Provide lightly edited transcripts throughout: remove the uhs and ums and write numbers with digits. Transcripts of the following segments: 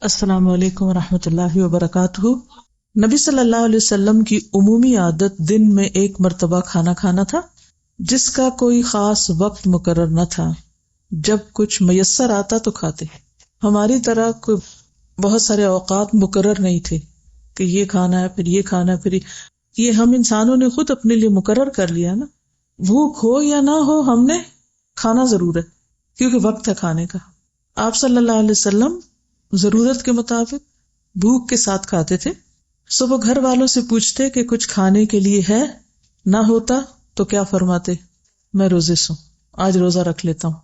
السلام علیکم ورحمۃ اللہ وبرکاتہ۔ نبی صلی اللہ علیہ وسلم کی عمومی عادت دن میں ایک مرتبہ کھانا کھانا تھا، جس کا کوئی خاص وقت مقرر نہ تھا۔ جب کچھ میسر آتا تو کھاتے۔ ہماری طرح کوئی بہت سارے اوقات مقرر نہیں تھے کہ یہ کھانا ہے پھر یہ کھانا ہے پھر یہ ہم انسانوں نے خود اپنے لیے مقرر کر لیا نا۔ بھوک ہو یا نہ ہو ہم نے کھانا ضرور ہے، کیونکہ وقت ہے کھانے کا۔ آپ صلی اللہ علیہ وسلم ضرورت کے مطابق بھوک کے ساتھ کھاتے تھے۔ صبح گھر والوں سے پوچھتے کہ کچھ کھانے کے لیے ہے، نہ ہوتا تو کیا فرماتے؟ میں روزے سے ہوں، آج روزہ رکھ لیتا ہوں،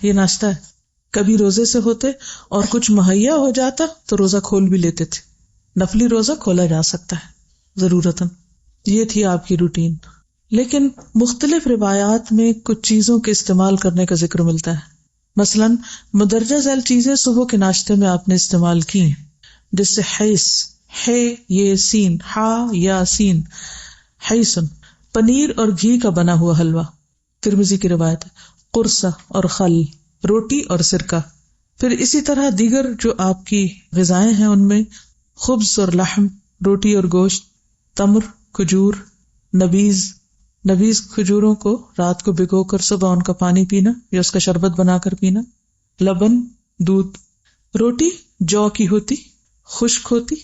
یہ ناشتہ ہے۔ کبھی روزے سے ہوتے اور کچھ مہیا ہو جاتا تو روزہ کھول بھی لیتے تھے۔ نفلی روزہ کھولا جا سکتا ہے ضرورتاً، یہ تھی آپ کی روٹین۔ لیکن مختلف روایات میں کچھ چیزوں کے استعمال کرنے کا ذکر ملتا ہے۔ مثلاً مدرجہ ذیل چیزیں صبح کے ناشتے میں آپ نے استعمال کی ہیں، جس سے حیث، ہے یہ سین، ہا یا سین، حیثن، پنیر اور گھی کا بنا ہوا حلوہ، ترمذی کی روایت ہے، قرصہ اور خل، روٹی اور سرکہ۔ پھر اسی طرح دیگر جو آپ کی غذائیں ہیں ان میں خبز اور لحم، روٹی اور گوشت، تمر، کھجور، نبیز کھجوروں کو رات کو بھگو کر صبح ان کا پانی پینا یا اس کا شربت بنا کر پینا، لبن، دودھ۔ روٹی جو کی ہوتی، خشک ہوتی،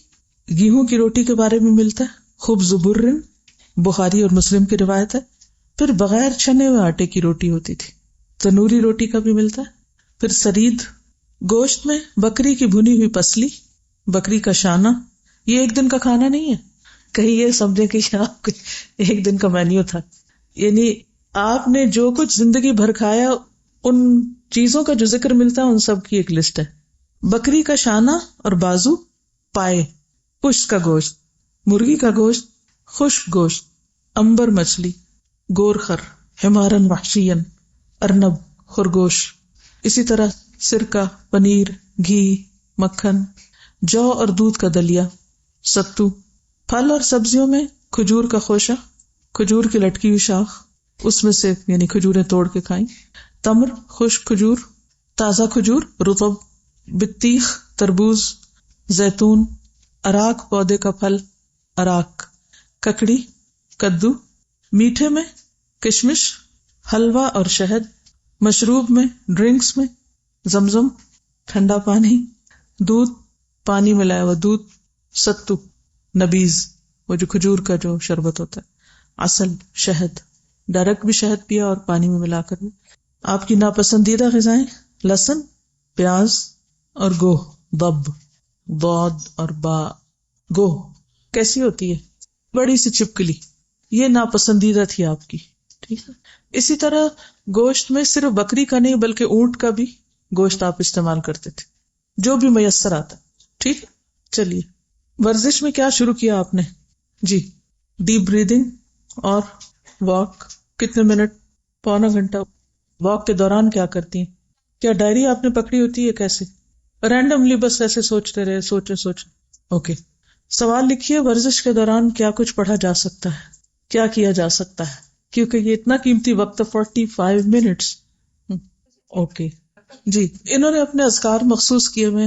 گیہوں کی روٹی کے بارے میں ملتا ہے، خبز برن، بخاری اور مسلم کی روایت ہے۔ پھر بغیر چھنے ہوئے آٹے کی روٹی ہوتی تھی، تنوری روٹی کا بھی ملتا ہے۔ پھر سرید، گوشت میں بکری کی بھنی ہوئی پسلی، بکری کا شانہ۔ یہ ایک دن کا کھانا نہیں ہے، کہیں یہ سمجھے کہ آپ ایک دن کا مینیو تھا، یعنی آپ نے جو کچھ زندگی بھر کھایا ان چیزوں کا جو ذکر ملتا ہے ان سب کی ایک لسٹ ہے۔ بکری کا شانہ اور بازو، پائے، پشت کا گوشت، مرغی کا گوشت، خشک گوشت، امبر مچھلی، گورخر، حمارن وحشین، ارنب، خرگوش۔ اسی طرح سرکہ، پنیر، گھی، مکھن، جو اور دودھ کا دلیا، ستو۔ پھل اور سبزیوں میں کھجور کا خوشہ، کھجور کی لٹکی ہوئی شاخ، اس میں سے یعنی کھجوریں توڑ کے کھائیں، تمر، خشک کھجور، تازہ کھجور، رطب، بطیخ، تربوز، زیتون، اراک پودے کا پھل، اراک، ککڑی، کدو۔ میٹھے میں کشمش، حلوہ اور شہد۔ مشروب میں، ڈرنکس میں زمزم، ٹھنڈا پانی، دودھ، پانی ملایا ہوا دودھ، ستو، نبیز وہ جو کھجور کا جو شربت ہوتا ہے، عسل، شہد، ڈائریکٹ بھی شہد پیا اور پانی میں ملا کر بھی۔ آپ کی ناپسندیدہ غذائیں لہسن، پیاز اور گوہ، ضب، ضاد اور با۔ گوہ کیسی ہوتی ہے؟ بڑی سی چپکلی، یہ ناپسندیدہ تھی آپ کی، ٹھیک ہے۔ اسی طرح گوشت میں صرف بکری کا نہیں بلکہ اونٹ کا بھی گوشت آپ استعمال کرتے تھے، جو بھی میسر آتا، ٹھیک ہے۔ چلیے، ورزش میں کیا شروع کیا آپ نے؟ جی، ڈیپ بریدنگ اور واک۔ کتنے منٹ؟ پونا گھنٹہ۔ واک کے دوران کیا کرتی ہیں؟ کیا ڈائری آپ نے پکڑی ہوتی ہے؟ کیسے رینڈملی بس ایسے سوچتے رہے، سوچے اوکے۔ سوال لکھیے، ورزش کے دوران کیا کچھ پڑھا جا سکتا ہے، کیا کیا جا سکتا ہے، کیونکہ یہ اتنا قیمتی وقت ہے 45 منٹس۔ اوکے جی، انہوں نے اپنے اذکار مخصوص کیے ہوئے،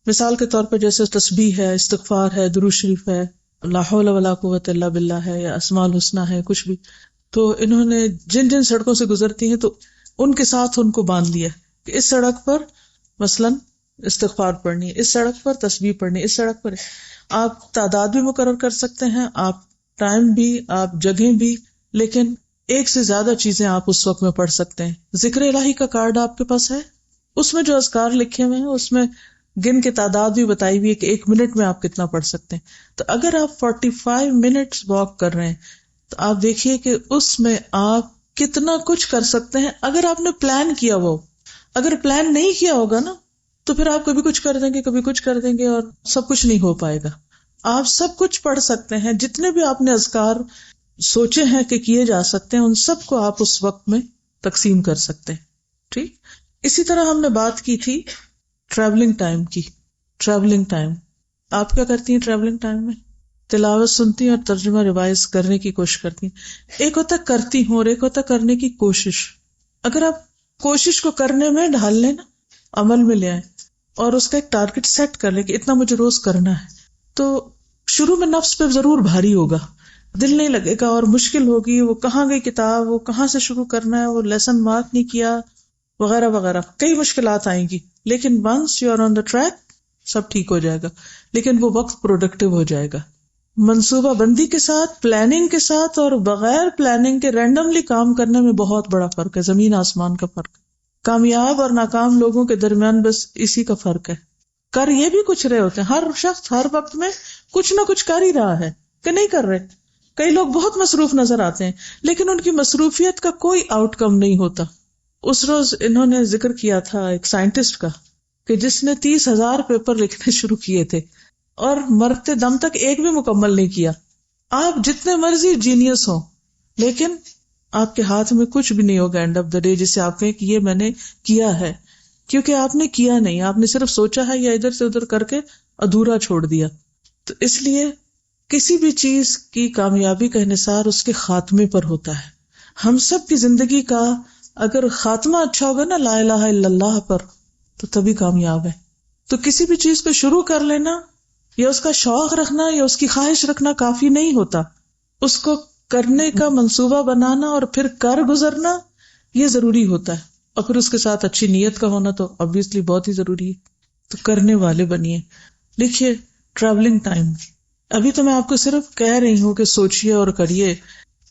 مثال کے طور پر جیسے تسبیح ہے، استغفار ہے، درود شریف ہے، لا حول ولا قوت الا باللہ ہے، یا اسماء الحسنی ہے، کچھ بھی۔ تو انہوں نے جن جن سڑکوں سے گزرتی ہیں تو ان کے ساتھ ان کو باندھ لیا کہ اس سڑک پر مثلاً استغفار پڑھنی ہے، اس سڑک پر تسبیح پڑھنی ہے، اس سڑک پر۔ آپ تعداد بھی مقرر کر سکتے ہیں، آپ ٹائم بھی، آپ جگہیں بھی، لیکن ایک سے زیادہ چیزیں آپ اس وقت میں پڑھ سکتے ہیں۔ ذکر الہی کا کارڈ آپ کے پاس ہے، اس میں جو اذکار لکھے ہوئے ہیں اس میں گن کے تعداد بھی بتائی ہوئی ہے کہ 1 منٹ میں آپ کتنا پڑھ سکتے ہیں۔ تو اگر آپ 45 منٹس واک کر رہے ہیں تو آپ دیکھیے کہ اس میں آپ کتنا کچھ کر سکتے ہیں اگر آپ نے پلان کیا ہوا۔ اگر پلان نہیں کیا ہوگا نا تو پھر آپ کبھی کچھ کر دیں گے، کبھی کچھ کر دیں گے اور سب کچھ نہیں ہو پائے گا۔ آپ سب کچھ پڑھ سکتے ہیں، جتنے بھی آپ نے اذکار سوچے ہیں کہ کیے جا سکتے ہیں ان سب کو آپ اس وقت میں تقسیم کر سکتے ہیں، ٹھیک۔ اسی طرح ہم نے بات کی تھی ٹریولنگ ٹائم کی۔ ٹریولنگ ٹائم آپ کیا کرتی ہیں؟ ٹریولنگ ٹائم میں تلاوت سنتی ہیں اور ترجمہ ریوائز کرنے کی کوشش کرتی ہیں۔ ایک ہوتا کرتی ہوں اور ایک ہوتا کرنے کی کوشش۔ اگر آپ کوشش کو کرنے میں ڈھال لیں نا، عمل میں لے آئیں، اور اس کا ایک ٹارگٹ سیٹ کر لیں کہ اتنا مجھے روز کرنا ہے. تو شروع میں نفس پہ ضرور بھاری ہوگا، دل نہیں لگے گا اور مشکل ہوگی، وہ کہاں گئی کتاب، وہ کہاں سے شروع کرنا ہے، وہ لیسن مارک نہیں کیا وغیرہ وغیرہ، کئی مشکلات آئیں گی. لیکن once you are on the track سب ٹھیک ہو جائے گا. لیکن وہ وقت پروڈکٹیو ہو جائے گا. منصوبہ بندی کے ساتھ، پلاننگ کے ساتھ اور بغیر پلاننگ کے رینڈملی کام کرنے میں بہت بڑا فرق ہے، زمین آسمان کا فرق ہے. کامیاب اور ناکام لوگوں کے درمیان بس اسی کا فرق ہے. کر یہ بھی کچھ رہے ہوتے ہیں، ہر شخص ہر وقت میں کچھ نہ کچھ کر ہی رہا ہے کہ نہیں کر رہے. کئی لوگ بہت مصروف نظر آتے ہیں لیکن ان کی مصروفیت کا کوئی آؤٹ کم نہیں ہوتا. اس روز انہوں نے ذکر کیا تھا ایک سائنٹسٹ کا کہ جس نے 30,000 پیپر لکھنے شروع کیے تھے اور مرتے دم تک ایک بھی مکمل نہیں کیا. آپ جتنے مرضی جینیس ہوں لیکن آپ کے ہاتھ میں کچھ بھی نہیں ہوگا اینڈ آف دا ڈے جسے آپ کہیں کہ یہ میں نے کیا ہے، کیونکہ آپ نے کیا نہیں، آپ نے صرف سوچا ہے یا ادھر سے ادھر کر کے ادھورا چھوڑ دیا. تو اس لیے کسی بھی چیز کی کامیابی کا انحصار اس کے خاتمے پر ہوتا ہے. ہم سب کی زندگی کا اگر خاتمہ اچھا ہوگا نا لا الہ الا اللہ پر، تو تبھی کامیاب ہے. تو کسی بھی چیز کو شروع کر لینا یا اس کا شوق رکھنا یا اس کی خواہش رکھنا کافی نہیں ہوتا. اس کو کرنے کا منصوبہ بنانا اور پھر کر گزرنا یہ ضروری ہوتا ہے. اور پھر اس کے ساتھ اچھی نیت کا ہونا تو obviously بہت ہی ضروری ہے. تو کرنے والے بنیے. دیکھیے ٹریولنگ ٹائم، ابھی تو میں آپ کو صرف کہہ رہی ہوں کہ سوچئے اور کریے.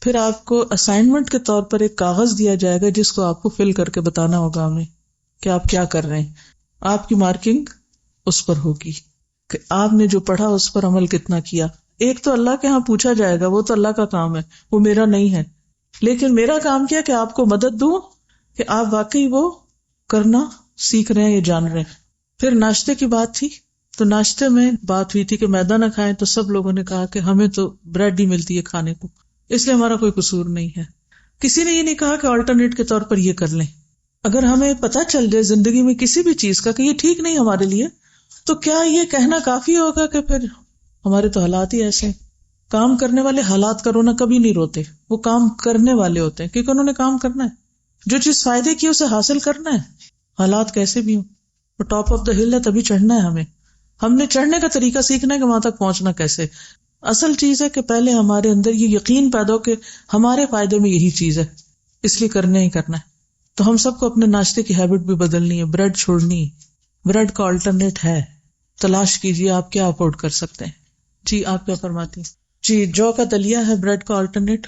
پھر آپ کو اسائنمنٹ کے طور پر ایک کاغذ دیا جائے گا جس کو آپ کو فل کر کے بتانا ہوگا ہمیں کہ آپ کیا کر رہے ہیں. آپ کی مارکنگ اس پر ہوگی کہ آپ نے جو پڑھا اس پر عمل کتنا کیا. ایک تو اللہ کے ہاں پوچھا جائے گا، وہ تو اللہ کا کام ہے، وہ میرا نہیں ہے. لیکن میرا کام کیا کہ آپ کو مدد دوں کہ آپ واقعی وہ کرنا سیکھ رہے ہیں یا جان رہے ہیں. پھر ناشتے کی بات تھی تو ناشتے میں بات ہوئی تھی کہ میدا نہ کھائیں، تو سب لوگوں نے کہا کہ ہمیں تو بریڈ ہی ملتی ہے کھانے کو، اس لیے ہمارا کوئی قصور نہیں ہے. کسی نے یہ نہیں کہا کہ آلٹرنیٹ کے طور پر یہ کر لیں. اگر ہمیں پتہ چل جائے زندگی میں کسی بھی چیز کا کہ یہ ٹھیک نہیں ہمارے لیے، تو کیا یہ کہنا کافی ہوگا کہ پھر ہمارے تو حالات ہی ایسے ہیں. کام کرنے والے حالات کا رونا کبھی نہیں روتے، وہ کام کرنے والے ہوتے ہیں کیونکہ انہوں نے کام کرنا ہے. جو چیز فائدے کی اسے حاصل کرنا ہے، حالات کیسے بھی ہوں. وہ ٹاپ آف دا ہل ہے تبھی چڑھنا ہے. ہم نے چڑھنے کا طریقہ سیکھنا ہے کہ وہاں تک پہنچنا کیسے. اصل چیز ہے کہ پہلے ہمارے اندر یہ یقین پیدا ہو کہ ہمارے فائدے میں یہی چیز ہے، اس لیے کرنا ہی کرنا ہے. تو ہم سب کو اپنے ناشتے کی ہیبٹ بھی بدلنی ہے، بریڈ چھوڑنی ہے. بریڈ کا آلٹرنیٹ ہے، تلاش کیجیے آپ کیا افورڈ کر سکتے ہیں. جی آپ کیا فرماتی ہیں؟ جی جو کا دلیا ہے بریڈ کا آلٹرنیٹ.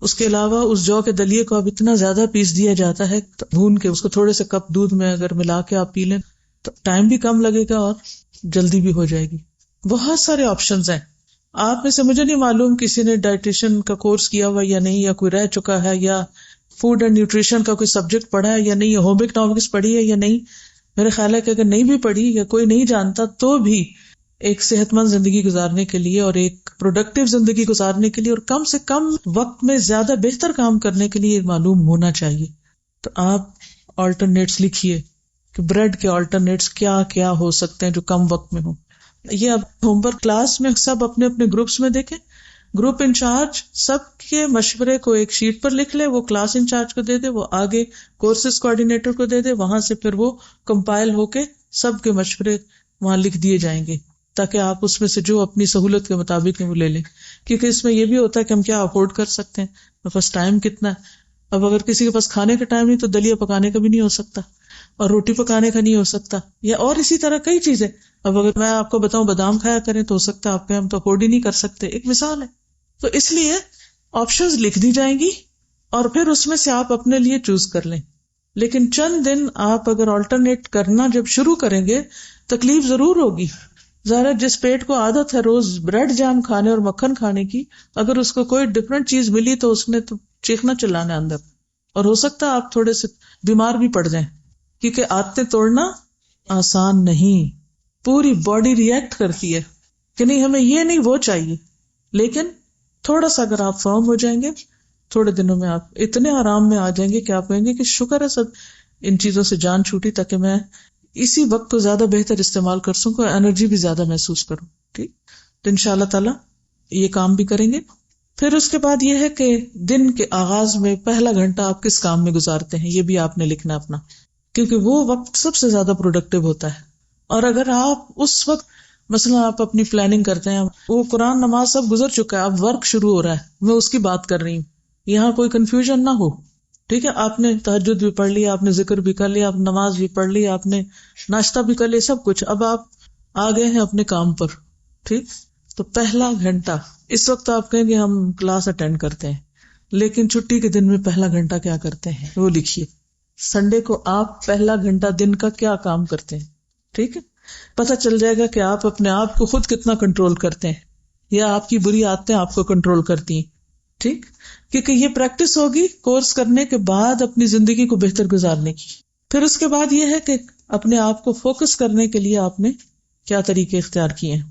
اس کے علاوہ اس جو کے دلیے کو اب اتنا زیادہ پیس دیا جاتا ہے، بھون کے اس کو تھوڑے سے کپ دودھ میں اگر ملا کے آپ پی لیں تو ٹائم بھی کم لگے گا اور جلدی بھی ہو جائے گی. بہت سارے آپشنز ہیں. آپ میں سے مجھے نہیں معلوم کسی نے ڈائٹیشن کا کورس کیا ہوا یا نہیں، یا کوئی رہ چکا ہے، یا فوڈ اینڈ نیوٹریشن کا کوئی سبجیکٹ پڑھا ہے یا نہیں، یا ہوم اکنامکس پڑھی ہے یا نہیں. میرے خیال ہے کہ اگر نہیں بھی پڑھی یا کوئی نہیں جانتا تو بھی ایک صحت مند زندگی گزارنے کے لیے اور ایک پروڈکٹیو زندگی گزارنے کے لیے اور کم سے کم وقت میں زیادہ بہتر کام کرنے کے لیے معلوم ہونا چاہیے. تو آپ آلٹرنیٹس لکھیے کہ بریڈ کے آلٹرنیٹس کیا کیا ہو سکتے ہیں جو کم وقت میں ہوں. یہ اب ہوم ورک کلاس میں سب اپنے اپنے گروپس میں دیکھیں، گروپ انچارج سب کے مشورے کو ایک شیٹ پر لکھ لے، وہ کلاس انچارج کو دے دے، وہ آگے کورسز کوآرڈینیٹر کو دے دے، وہاں سے پھر وہ کمپائل ہو کے سب کے مشورے وہاں لکھ دیے جائیں گے تاکہ آپ اس میں سے جو اپنی سہولت کے مطابق وہ لے لیں. کیونکہ اس میں یہ بھی ہوتا ہے کہ ہم کیا افورڈ کر سکتے ہیں، میرے پاس ٹائم کتنا ہے. اب اگر کسی کے پاس کھانے کا ٹائم نہیں تو دلیا پکانے کا بھی نہیں ہو سکتا اور روٹی پکانے کا نہیں ہو سکتا، یا اور اسی طرح کئی چیزیں. اب اگر میں آپ کو بتاؤں بادام کھایا کریں تو ہو سکتا ہے آپ پہ ہم تو افورڈ ہی نہیں کر سکتے، ایک مثال ہے. تو اس لیے آپشنز لکھ دی جائیں گی اور پھر اس میں سے آپ اپنے لیے چوز کر لیں. لیکن چند دن آپ اگر آلٹرنیٹ کرنا جب شروع کریں گے تکلیف ضرور ہوگی. ذرا جس پیٹ کو عادت ہے روز بریڈ جام کھانے اور مکھن کھانے کی، اگر اس کو کوئی ڈفرنٹ چیز ملی تو اس نے تو چیخنا چلانا اندر، اور ہو سکتا ہے آپ تھوڑے سے بیمار بھی پڑ جائیں کیونکہ عادتیں توڑنا آسان نہیں. پوری باڈی ریئیکٹ کرتی ہے کہ نہیں ہمیں یہ نہیں وہ چاہیے. لیکن تھوڑا سا اگر آپ فرم ہو جائیں گے تھوڑے دنوں میں آپ اتنے آرام میں آ جائیں گے کہ آپ کہیں گے کہ شکر ہے سب ان چیزوں سے جان چھوٹی تاکہ میں اسی وقت کو زیادہ بہتر استعمال کر سکوں، انرجی بھی زیادہ محسوس کروں. ٹھیک، تو انشاءاللہ تعالی یہ کام بھی کریں گے. پھر اس کے بعد یہ ہے کہ دن کے آغاز میں پہلا گھنٹہ آپ کس کام میں گزارتے ہیں، یہ بھی آپ نے لکھنا اپنا، کیونکہ وہ وقت سب سے زیادہ پروڈکٹیو ہوتا ہے. اور اگر آپ اس وقت مثلا آپ اپنی پلاننگ کرتے ہیں، وہ قرآن نماز سب گزر چکا ہے، اب ورک شروع ہو رہا ہے، میں اس کی بات کر رہی ہوں، یہاں کوئی کنفیوژن نہ ہو، ٹھیک ہے؟ آپ نے تہجد بھی پڑھ لیا، آپ نے ذکر بھی کر لیا، آپ نماز بھی پڑھ لی، آپ نے ناشتہ بھی کر لیا، سب کچھ، اب آپ آ گئے ہیں اپنے کام پر، ٹھیک؟ تو پہلا گھنٹہ، اس وقت آپ کہیں گے ہم کلاس اٹینڈ کرتے ہیں، لیکن چھٹی کے دن میں پہلا گھنٹہ کیا کرتے ہیں وہ لکھیے. سنڈے کو آپ پہلا گھنٹہ دن کا کیا کام کرتے ہیں، ٹھیک ہے؟ پتہ چل جائے گا کہ آپ اپنے آپ کو خود کتنا کنٹرول کرتے ہیں یا آپ کی بری عادتیں آپ کو کنٹرول کرتی ہیں، ٹھیک؟ کیونکہ یہ پریکٹس ہوگی کورس کرنے کے بعد اپنی زندگی کو بہتر گزارنے کی. پھر اس کے بعد یہ ہے کہ اپنے آپ کو فوکس کرنے کے لیے آپ نے کیا طریقے اختیار کیے ہیں،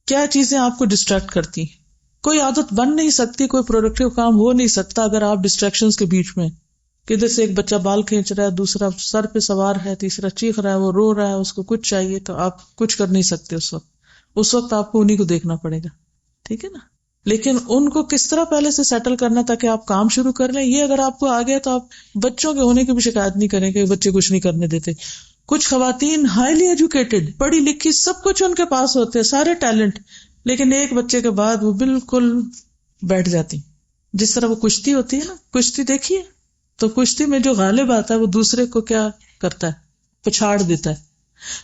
کیا چیزیں آپ کو ڈسٹریکٹ کرتی ہیں. کوئی عادت بن نہیں سکتی، کوئی پروڈکٹیو کام ہو نہیں سکتا اگر آپ ڈسٹریکشنز کے بیچ میں، کدھر سے ایک بچہ بال کھینچ رہا ہے، دوسرا سر پہ سوار ہے، تیسرا چیخ رہا ہے، وہ رو رہا ہے، اس کو کچھ چاہیے، تو آپ کچھ کر نہیں سکتے اس وقت آپ کو انہیں کو دیکھنا پڑے گا، ٹھیک ہے نا؟ لیکن ان کو کس طرح پہلے سے سیٹل کرنا تاکہ آپ کام شروع کر لیں، یہ اگر آپ کو آ گیا تو آپ بچوں کے ہونے کی بھی شکایت نہیں کریں کہ بچے کچھ نہیں کرنے دیتے. کچھ خواتین ہائیلی ایجوکیٹڈ، پڑھی لکھی، سب کچھ ان کے پاس ہوتے ہیں، سارے ٹیلنٹ، لیکن ایک بچے کے بعد وہ بالکل بیٹھ جاتی. جس طرح وہ کشتی ہوتی ہے نا، کشتی دیکھیے تو کشتی میں جو غالب آتا ہے وہ دوسرے کو کیا کرتا ہے، پچھاڑ دیتا ہے،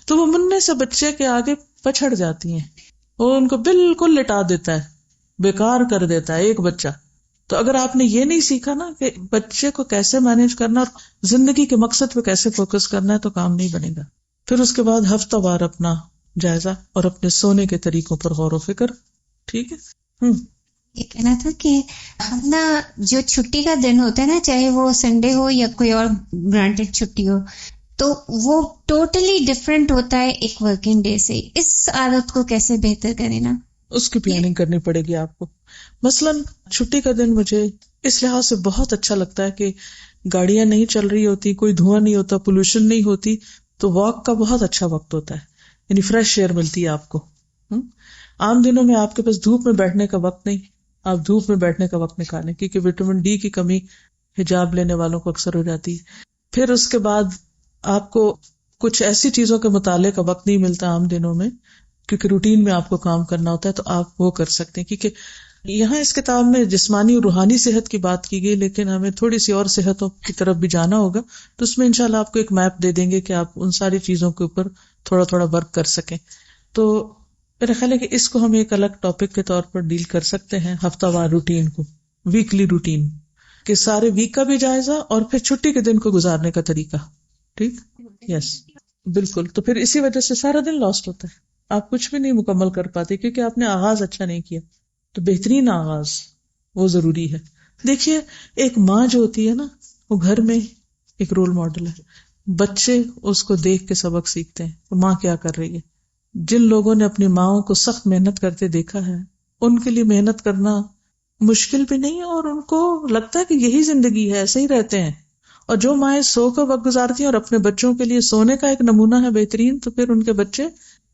تو وہ مننے سے بچے کے آگے پچھڑ جاتی ہیں، وہ ان کو بالکل لٹا دیتا ہے، بیکار کر دیتا ہے ایک بچہ. تو اگر آپ نے یہ نہیں سیکھا نا کہ بچے کو کیسے مینج کرنا اور زندگی کے مقصد پہ کیسے فوکس کرنا ہے، تو کام نہیں بنے گا. پھر اس کے بعد ہفتہ وار اپنا جائزہ اور اپنے سونے کے طریقوں پر غور و فکر، ٹھیک ہے؟ یہ کہنا تھا کہ ہم نا جو چھٹی کا دن ہوتا ہے نا، چاہے وہ سنڈے ہو یا کوئی اور گرانٹیڈ چھٹی ہو، تو وہ ٹوٹلی ڈفرینٹ ہوتا ہے ایک ورکنگ ڈے سے. اس عادت کو کیسے بہتر کریں نا، اس کی پلاننگ کرنی پڑے گی آپ کو. مثلاً چھٹی کا دن مجھے اس لحاظ سے بہت اچھا لگتا ہے کہ گاڑیاں نہیں چل رہی ہوتی، کوئی دھواں نہیں ہوتا، پولوشن نہیں ہوتی، تو واک کا بہت اچھا وقت ہوتا ہے، یعنی فریش ایئر ملتی ہے آپ کو. عام دنوں میں آپ کے پاس دھوپ میں بیٹھنے کا وقت نہیں، آپ دھوپ میں بیٹھنے کا وقت نکالیں، کیونکہ وٹامن ڈی کی کمی حجاب لینے والوں کو اکثر ہو جاتی ہے. پھر اس کے بعد آپ کو کچھ ایسی چیزوں کے مطالعے کا وقت نہیں ملتا عام دنوں میں، کیونکہ روٹین میں آپ کو کام کرنا ہوتا ہے، تو آپ وہ کر سکتے ہیں. کیونکہ یہاں اس کتاب میں جسمانی اور روحانی صحت کی بات کی گئی، لیکن ہمیں تھوڑی سی اور صحتوں کی طرف بھی جانا ہوگا، تو اس میں انشاءاللہ آپ کو ایک میپ دے دیں گے کہ آپ ان ساری چیزوں کے اوپر تھوڑا تھوڑا ورک کر سکیں. تو میرا خیال ہے کہ اس کو ہم ایک الگ ٹاپک کے طور پر ڈیل کر سکتے ہیں، ہفتہ وار روٹین کو، ویکلی روٹین کہ سارے ویک کا بھی جائزہ اور پھر چھٹی کے دن کو گزارنے کا طریقہ. ٹھیک، یس، بالکل. تو پھر اسی وجہ سے سارا دن لاسٹ ہوتا ہے، آپ کچھ بھی نہیں مکمل کر پاتے کیونکہ آپ نے آغاز اچھا نہیں کیا. تو بہترین آغاز وہ ضروری ہے. دیکھیے ایک ماں جو ہوتی ہے نا، وہ گھر میں ایک رول ماڈل ہے، بچے اس کو دیکھ کے سبق سیکھتے ہیں کہ ماں کیا کر رہی ہے. جن لوگوں نے اپنی ماؤں کو سخت محنت کرتے دیکھا ہے، ان کے لیے محنت کرنا مشکل بھی نہیں ہے، اور ان کو لگتا ہے کہ یہی زندگی ہے، ایسے ہی رہتے ہیں. اور جو مائیں سو کا وقت گزارتی ہیں اور اپنے بچوں کے لیے سونے کا ایک نمونہ ہے بہترین، تو پھر ان کے بچے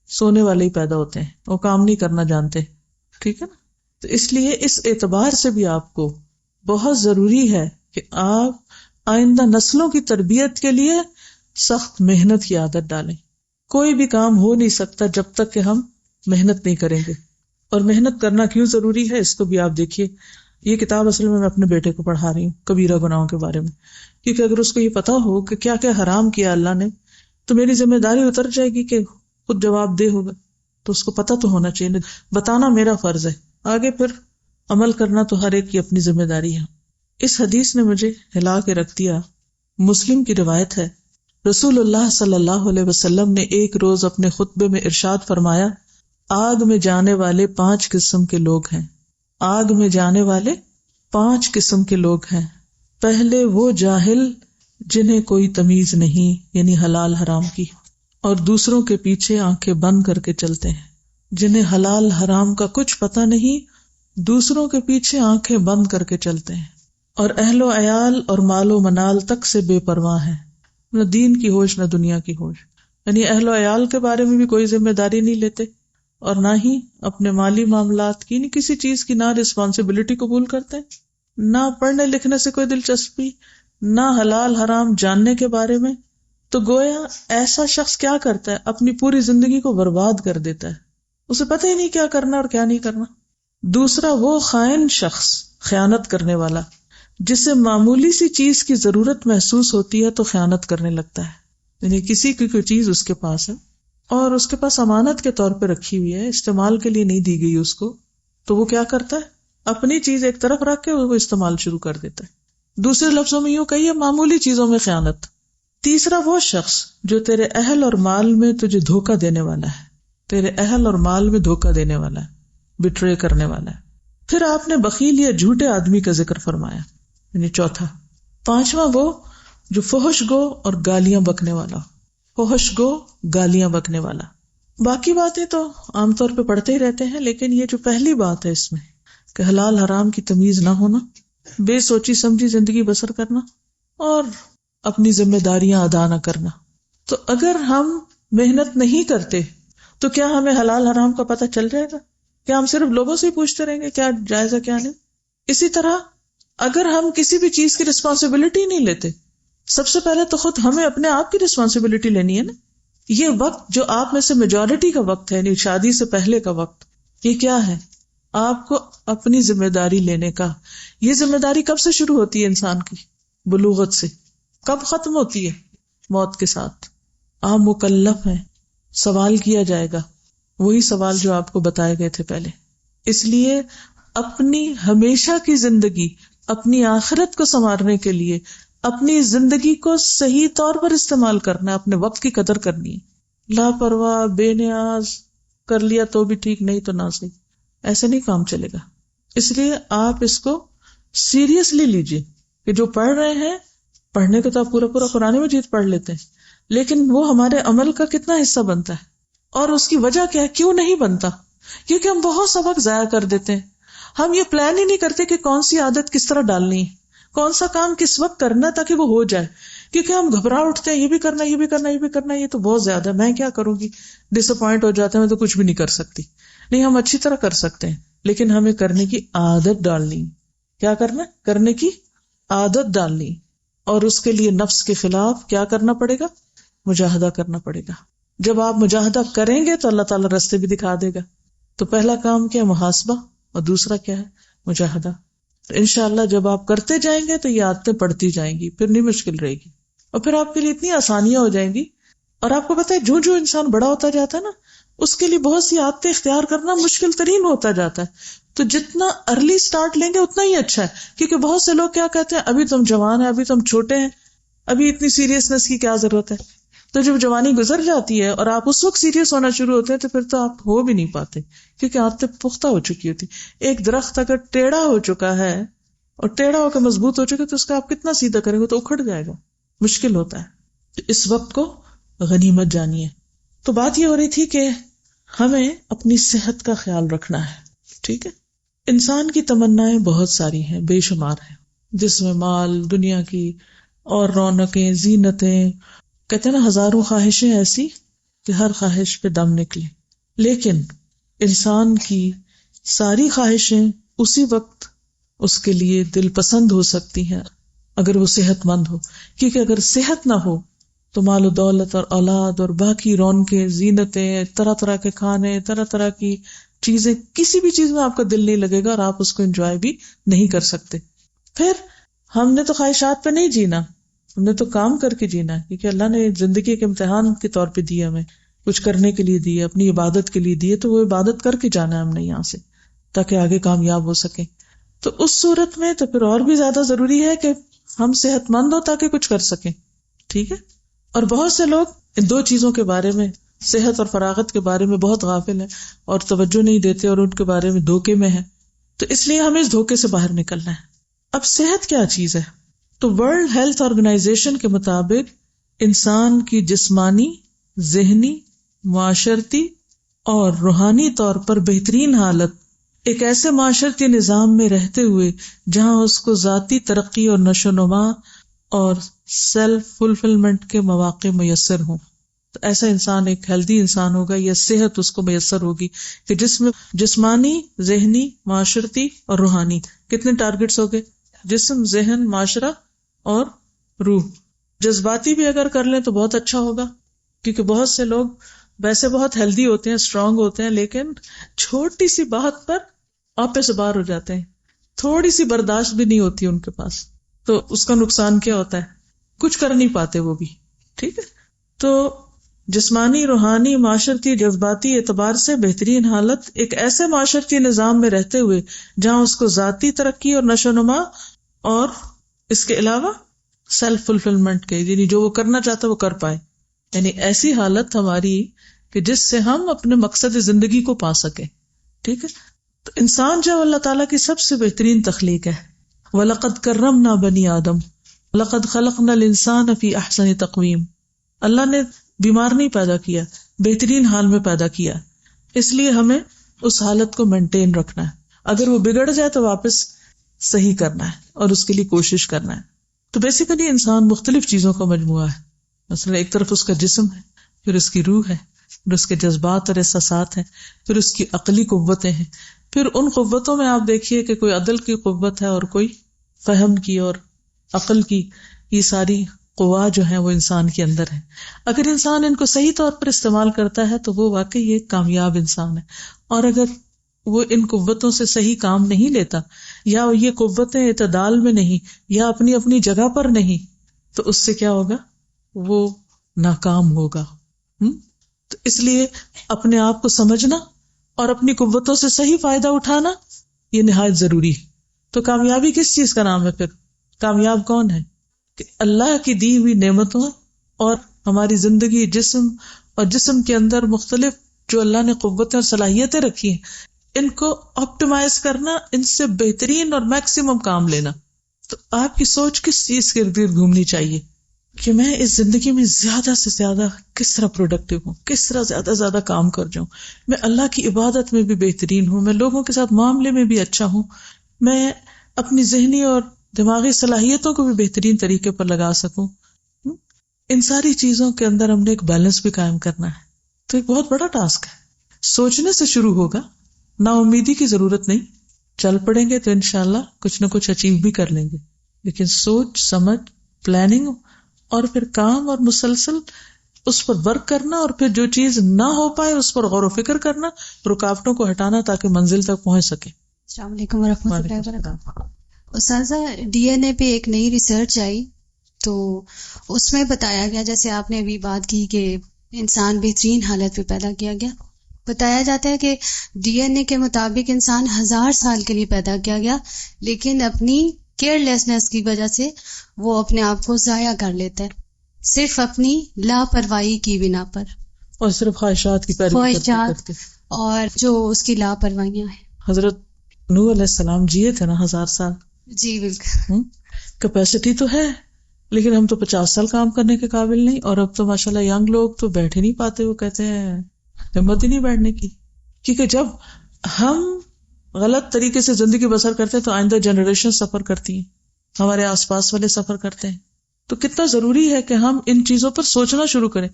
سونے والے ہی پیدا ہوتے ہیں، وہ کام نہیں کرنا جانتے. ٹھیک ہے نا؟ تو اس لیے اس اعتبار سے بھی آپ کو بہت ضروری ہے کہ آپ آئندہ نسلوں کی تربیت کے لیے سخت محنت کی عادت ڈالیں. کوئی بھی کام ہو نہیں سکتا جب تک کہ ہم محنت نہیں کریں گے. اور محنت کرنا کیوں ضروری ہے اس کو بھی آپ دیکھیے. یہ کتاب اصل میں اپنے بیٹے کو پڑھا رہی ہوں کبیرہ گناہوں کے بارے میں، کیونکہ اگر اس کو یہ پتا ہو کہ کیا کیا حرام کیا اللہ نے، تو میری ذمہ داری اتر جائے گی کہ خود جواب دہ ہوگا. تو اس کو پتا تو ہونا چاہیے، بتانا میرا فرض ہے، آگے پھر عمل کرنا تو ہر ایک کی اپنی ذمہ داری ہے. اس حدیث نے مجھے ہلا کے رکھ دیا. مسلم کی روایت ہے، رسول اللہ صلی اللہ علیہ وسلم نے ایک روز اپنے خطبے میں ارشاد فرمایا، آگ میں جانے والے 5 قسم کے لوگ ہیں. آگ میں جانے والے 5 قسم کے لوگ ہیں. پہلے وہ جاہل جنہیں کوئی تمیز نہیں، یعنی حلال حرام کی، اور دوسروں کے پیچھے آنکھیں بند کر کے چلتے ہیں، جنہیں حلال حرام کا کچھ پتہ نہیں، دوسروں کے پیچھے آنکھیں بند کر کے چلتے ہیں، اور اہل و عیال اور مال و منال تک سے بے پرواہ ہیں، نہ دین کی ہوش نہ دنیا کی ہوش. یعنی اہل و عیال کے بارے میں بھی کوئی ذمہ داری نہیں لیتے، اور نہ ہی اپنے مالی معاملات کی، کسی چیز کی نہ رسپانسبلٹی قبول کرتے، نہ پڑھنے لکھنے سے کوئی دلچسپی، نہ حلال حرام جاننے کے بارے میں، تو گویا ایسا شخص کیا کرتا ہے؟ اپنی پوری زندگی کو برباد کر دیتا ہے، اسے پتہ ہی نہیں کیا کرنا اور کیا نہیں کرنا. دوسرا وہ خائن شخص، خیانت کرنے والا، جسے معمولی سی چیز کی ضرورت محسوس ہوتی ہے تو خیانت کرنے لگتا ہے. یعنی کسی کی کوئی چیز اس کے پاس ہے اور اس کے پاس امانت کے طور پہ رکھی ہوئی ہے، استعمال کے لیے نہیں دی گئی اس کو، تو وہ کیا کرتا ہے؟ اپنی چیز ایک طرف رکھ کے وہ استعمال شروع کر دیتا ہے. دوسرے لفظوں میں یوں کہیے، معمولی چیزوں میں خیانت. تیسرا وہ شخص جو تیرے اہل اور مال میں تجھے دھوکہ دینے والا ہے، تیرے اہل اور مال میں دھوکہ دینے والا ہے، بٹرے کرنے والا ہے. پھر آپ نے بخیل یا جھوٹے آدمی کا ذکر فرمایا، یعنی چوتھا. پانچواں وہ جو فحش گو اور گالیاں بکنے والا، فحش گو گالیاں بکنے والا. باقی باتیں تو عام طور پہ پڑھتے ہی رہتے ہیں، لیکن یہ جو پہلی بات ہے اس میں کہ حلال حرام کی تمیز نہ ہونا، بے سوچی سمجھی زندگی بسر کرنا اور اپنی ذمہ داریاں ادا نہ کرنا. تو اگر ہم محنت نہیں کرتے تو کیا ہمیں حلال حرام کا پتہ چل جائے گا؟ کیا ہم صرف لوگوں سے ہی پوچھتے رہیں گے کیا جائز ہے کیا نہیں؟ اسی طرح اگر ہم کسی بھی چیز کی رسپانسبلٹی نہیں لیتے، سب سے پہلے تو خود ہمیں اپنے آپ کی رسپانسبلٹی لینی ہے نا. یہ وقت جو آپ میں سے میجورٹی کا وقت ہے، یعنی شادی سے پہلے کا وقت، یہ کیا ہے؟ آپ کو اپنی ذمہ داری لینے کا. یہ ذمہ داری کب سے شروع ہوتی ہے انسان کی؟ بلوغت سے. کب ختم ہوتی ہے؟ موت کے ساتھ. آپ مکلف ہیں، سوال کیا جائے گا، وہی سوال جو آپ کو بتائے گئے تھے پہلے. اس لیے اپنی ہمیشہ کی زندگی، اپنی آخرت کو سنوارنے کے لیے اپنی زندگی کو صحیح طور پر استعمال کرنا ہے، اپنے وقت کی قدر کرنی ہے. لاپرواہ بے نیاز کر لیا تو بھی ٹھیک، نہیں تو نہ صحیح، ایسے نہیں کام چلے گا. اس لیے آپ اس کو سیریسلی لیجیے کہ جو پڑھ رہے ہیں، پڑھنے کو تو آپ پورا قرآن مجید پڑھ لیتے ہیں، لیکن وہ ہمارے عمل کا کتنا حصہ بنتا ہے؟ اور اس کی وجہ کیا ہے؟ کیوں نہیں بنتا؟ کیونکہ ہم بہت سا وقت ضائع کر دیتے ہیں. ہم یہ پلان ہی نہیں کرتے کہ کون سی عادت کس طرح ڈالنی ہے، کون سا کام کس وقت کرنا ہے تاکہ وہ ہو جائے. کیونکہ ہم گھبرا اٹھتے ہیں، یہ بھی کرنا، یہ بھی کرنا، یہ بھی کرنا، یہ تو بہت زیادہ ہے، میں کیا کروں گی، ڈس اپوائنٹ ہو جاتا ہے، میں تو کچھ بھی نہیں کر سکتی. نہیں، ہم اچھی طرح کر سکتے ہیں، لیکن ہمیں کرنے کی عادت ڈالنی. کیا کرنا؟ کرنے کی عادت ڈالنی. اور اس کے لیے نفس کے خلاف کیا کرنا پڑے گا؟ مجاہدہ کرنا پڑے گا. جب آپ مجاہدہ کریں گے تو اللہ تعالیٰ راستے بھی دکھا دے گا. تو پہلا کام کیا؟ محاسبہ، اور دوسرا کیا ہے؟ مجاہدہ. تو انشاءاللہ جب آپ کرتے جائیں گے تو یہ عادتیں پڑتی جائیں گی، پھر نہیں مشکل رہے گی، اور پھر آپ کے لیے اتنی آسانیاں ہو جائیں گی. اور آپ کو پتہ ہے جو انسان بڑا ہوتا جاتا ہے نا، اس کے لیے بہت سی عادتیں اختیار کرنا مشکل ترین ہوتا جاتا ہے. تو جتنا ارلی سٹارٹ لیں گے اتنا ہی اچھا ہے. کیونکہ بہت سے لوگ کیا کہتے ہیں، ابھی تم جوان ہیں، ابھی تم چھوٹے ہیں، ابھی اتنی سیریسنس کی کیا ضرورت ہے. تو جب جوانی گزر جاتی ہے اور آپ اس وقت سیریس ہونا شروع ہوتے ہیں تو پھر تو آپ ہو بھی نہیں پاتے، کیونکہ عادتیں پختہ ہو چکی ہوتی. ایک درخت اگر ٹیڑھا ہو چکا ہے اور ٹیڑھا ہو کے مضبوط ہو چکا تو اس کا آپ کتنا سیدھا کریں گے تو اکھڑ جائے گا، مشکل ہوتا ہے. تو اس وقت کو غنیمت جانیے. تو بات یہ ہو رہی تھی کہ ہمیں اپنی صحت کا خیال رکھنا ہے. ٹھیک ہے، انسان کی تمنائیں بہت ساری ہیں، بے شمار ہیں، جس میں مال، دنیا کی اور رونقیں، زینتیں، کہتے ہیں نا ہزاروں خواہشیں ایسی کہ ہر خواہش پہ دم نکلے. لیکن انسان کی ساری خواہشیں اسی وقت اس کے لیے دل پسند ہو سکتی ہیں اگر وہ صحت مند ہو. کیونکہ اگر صحت نہ ہو تو مال و دولت اور اولاد اور باقی رونقیں، زینتیں، طرح طرح کے کھانے، طرح طرح کی چیزیں، کسی بھی چیز میں آپ کا دل نہیں لگے گا اور آپ اس کو انجوائے بھی نہیں کر سکتے. پھر ہم نے تو خواہشات پہ نہیں جینا، ہم نے تو کام کر کے جینا ہے. کیونکہ اللہ نے زندگی کے امتحان کے طور پہ دیا، ہمیں کچھ کرنے کے لیے دیا، اپنی عبادت کے لیے دیے، تو وہ عبادت کر کے جانا ہے ہم نے یہاں سے، تاکہ آگے کامیاب ہو سکیں. تو اس صورت میں تو پھر اور بھی زیادہ ضروری ہے کہ ہم صحت مند ہو تاکہ کچھ کر سکیں. ٹھیک ہے. اور بہت سے لوگ ان دو چیزوں کے بارے میں، صحت اور فراغت کے بارے میں بہت غافل ہیں اور توجہ نہیں دیتے اور ان کے بارے میں دھوکے میں ہیں. تو اس لیے ہمیں اس دھوکے سے باہر نکلنا ہے. اب صحت کیا چیز ہے؟ تو ورلڈ ہیلتھ آرگنائزیشن کے مطابق انسان کی جسمانی، ذہنی، معاشرتی اور روحانی طور پر بہترین حالت ایک ایسے معاشرتی نظام میں رہتے ہوئے جہاں اس کو ذاتی ترقی اور نشو و نما اور سیلف فلفلمنٹ کے مواقع میسر ہوں. تو ایسا انسان ایک ہیلدی انسان ہوگا، یا صحت اس کو میسر ہوگی کہ جس میں جسمانی، ذہنی، معاشرتی اور روحانی کتنے ٹارگٹس ہو گئے؟ جسم، ذہن، معاشرہ اور روح. جذباتی بھی اگر کر لیں تو بہت اچھا ہوگا، کیونکہ بہت سے لوگ ویسے بہت ہیلدی ہوتے ہیں، اسٹرانگ ہوتے ہیں، لیکن چھوٹی سی بات پر آپے سے باہر ہو جاتے ہیں، تھوڑی سی برداشت بھی نہیں ہوتی ان کے پاس، تو اس کا نقصان کیا ہوتا ہے، کچھ کر نہیں پاتے وہ بھی. ٹھیک ہے، تو جسمانی، روحانی، معاشرتی، جذباتی اعتبار سے بہترین حالت ایک ایسے معاشرتی نظام میں رہتے ہوئے جہاں اس کو ذاتی ترقی اور نشو و نما اور اس کے علاوہ سیلف فلفلمنٹ کے، یعنی جو وہ کرنا چاہتا ہے وہ کر پائے، یعنی ایسی حالت ہماری کہ جس سے ہم اپنے مقصد زندگی کو پا سکیں. ٹھیک ہے، تو انسان جو اللہ تعالیٰ کی سب سے بہترین تخلیق ہے. وَلَقَدْ كَرَّمْنَا بَنِي آدم وَلَقَدْ خَلَقْنَا الْإِنسَانَ فِي أَحْسَنِ تَقْوِيمٍ. اللہ نے بیمار نہیں پیدا کیا، بہترین حال میں پیدا کیا، اس لیے ہمیں اس حالت کو مینٹین رکھنا ہے. اگر وہ بگڑ جائے تو واپس صحیح کرنا ہے اور اس کے لیے کوشش کرنا ہے. تو بیسیکلی انسان مختلف چیزوں کا مجموعہ ہے. مثلا ایک طرف اس کا جسم ہے، پھر اس کی روح ہے، پھر اس کے جذبات اور احساسات ہیں، پھر اس کی عقلی قوتیں ہیں. پھر ان قوتوں میں آپ دیکھیے کہ کوئی عدل کی قوت ہے اور کوئی فہم کی اور عقل کی. یہ ساری قوا جو ہیں وہ انسان کے اندر ہے. اگر انسان ان کو صحیح طور پر استعمال کرتا ہے تو وہ واقعی ایک کامیاب انسان ہے. اور اگر وہ ان قوتوں سے صحیح کام نہیں لیتا، یا یہ قوتیں اعتدال میں نہیں، یا اپنی اپنی جگہ پر نہیں، تو اس سے کیا ہوگا، وہ ناکام ہوگا. تو اس لیے اپنے آپ کو سمجھنا اور اپنی قوتوں سے صحیح فائدہ اٹھانا یہ نہایت ضروری ہے. تو کامیابی کس چیز کا نام ہے پھر؟ کامیاب کون ہے؟ کہ اللہ کی دی ہوئی نعمتوں اور ہماری زندگی، جسم اور جسم کے اندر مختلف جو اللہ نے قوتیں اور صلاحیتیں رکھی ہیں، ان کو آپٹیمائز کرنا، ان سے بہترین اور میکسیمم کام لینا. تو آپ کی سوچ کس چیز کے ارد گرد گھومنی چاہیے کہ میں اس زندگی میں زیادہ سے زیادہ کس طرح پروڈکٹیو ہوں، کس طرح زیادہ کام کر جاؤں، میں اللہ کی عبادت میں بھی بہترین ہوں، میں لوگوں کے ساتھ معاملے میں بھی اچھا ہوں، میں اپنی ذہنی اور دماغی صلاحیتوں کو بھی بہترین طریقے پر لگا سکوں. ان ساری چیزوں کے اندر ہم نے ایک بیلنس بھی قائم کرنا ہے. تو ایک بہت بڑا ٹاسک ہے. سوچنے سے شروع ہوگا، نا امیدی کی ضرورت نہیں، چل پڑیں گے تو انشاءاللہ کچھ نہ کچھ اچیو بھی کر لیں گے. لیکن سوچ سمجھ، پلاننگ اور پھر کام اور مسلسل اس پر ورک کرنا، اور پھر جو چیز نہ ہو پائے اس پر غور و فکر کرنا، رکاوٹوں کو ہٹانا تاکہ منزل تک پہنچ سکے. السلام علیکم ورحمۃ اللہ وبرکاتہ. استاذہ، ڈی این اے پہ ایک نئی ریسرچ آئی تو اس میں بتایا گیا، جیسے آپ نے ابھی بات کی کہ انسان بہترین حالت پہ پیدا کیا گیا، بتایا جاتا ہے کہ ڈی این اے کے مطابق انسان 1000 سال کے لیے پیدا کیا گیا، لیکن اپنی کیئر لیسنس کی وجہ سے وہ اپنے آپ کو ضائع کر لیتا ہے، صرف اپنی لاپرواہی کی بنا پر، اور صرف خواہشات کی پیروی کرتے اور جو اس کی لاپرواہیاں ہیں. حضرت نوح علیہ السلام جیے تھے نا 1000 سال. جی بالکل. کیپیسٹی تو ہے، لیکن ہم تو 50 سال کام کرنے کے قابل نہیں. اور اب تو ماشاءاللہ ینگ لوگ تو بیٹھ ہی نہیں پاتے، وہ کہتے ہیں ہمت ہی نہیں بیٹھنے کی. کیونکہ جب ہم غلط طریقے سے زندگی بسر کرتے ہیں تو آئندہ جنریشن سفر کرتی ہیں، ہمارے آس پاس والے سفر کرتے ہیں. تو کتنا ضروری ہے کہ ہم ان چیزوں پر سوچنا شروع کریں.